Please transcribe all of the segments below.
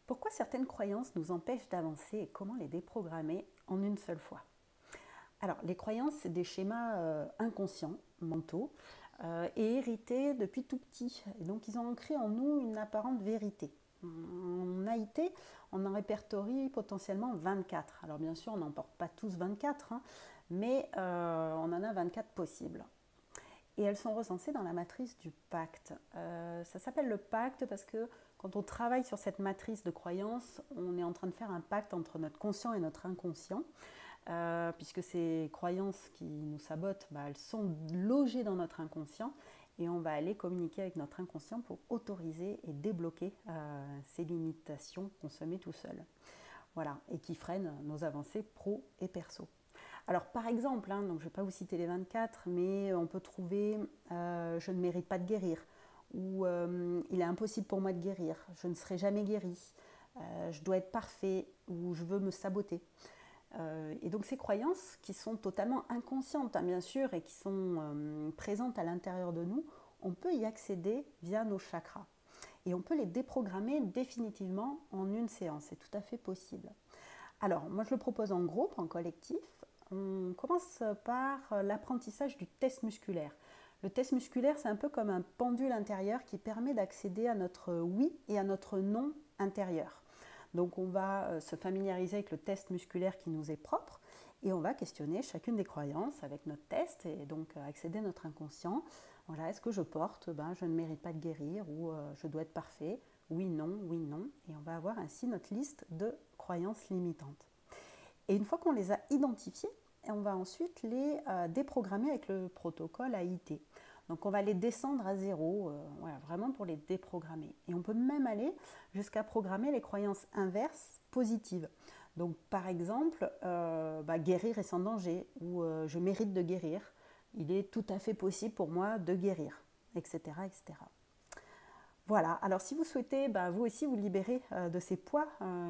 Pourquoi certaines croyances nous empêchent d'avancer et comment les déprogrammer en une seule fois? Alors, les croyances, c'est des schémas inconscients, mentaux, et hérités depuis tout petit. Et donc, ils ont ancré en nous une apparente vérité. En AIT, on en répertorie potentiellement 24. Alors, bien sûr, on n'en porte pas tous 24, hein, mais on en a 24 possibles. Et elles sont recensées dans la matrice du pacte. Ça s'appelle le pacte parce que quand on travaille sur cette matrice de croyances, on est en train de faire un pacte entre notre conscient et notre inconscient, puisque ces croyances qui nous sabotent, elles sont logées dans notre inconscient et on va aller communiquer avec notre inconscient pour autoriser et débloquer ces limitations qu'on se met tout seul. Voilà, et qui freinent nos avancées pro et perso. Alors par exemple, donc je ne vais pas vous citer les 24, mais on peut trouver je ne mérite pas de guérir, ou il est impossible pour moi de guérir, je ne serai jamais guéri, je dois être parfait, ou je veux me saboter. Et donc ces croyances qui sont totalement inconscientes, hein, bien sûr, et qui sont présentes à l'intérieur de nous, on peut y accéder via nos chakras. Et on peut les déprogrammer définitivement en une séance, c'est tout à fait possible. Alors, moi je le propose en groupe, en collectif. On commence par l'apprentissage du test musculaire. Le test musculaire, c'est un peu comme un pendule intérieur qui permet d'accéder à notre oui et à notre non intérieur. Donc on va se familiariser avec le test musculaire qui nous est propre et on va questionner chacune des croyances avec notre test et donc accéder à notre inconscient. Voilà, est-ce que je porte je ne mérite pas de guérir ou je dois être parfait? Oui, non, oui, non. Et on va avoir ainsi notre liste de croyances limitantes. Et une fois qu'on les a identifiées, on va ensuite les déprogrammer avec le protocole AIT. Donc on va les descendre à zéro, voilà, vraiment pour les déprogrammer. Et on peut même aller jusqu'à programmer les croyances inverses positives. Donc par exemple, guérir est sans danger, ou je mérite de guérir, il est tout à fait possible pour moi de guérir, etc. etc. Voilà, alors si vous souhaitez vous aussi vous libérer de ces poids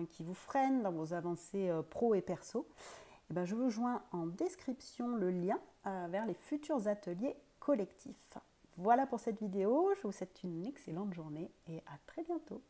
qui vous freinent dans vos avancées pro et perso, je vous joins en description le lien vers les futurs ateliers collectifs. Voilà pour cette vidéo, je vous souhaite une excellente journée et à très bientôt.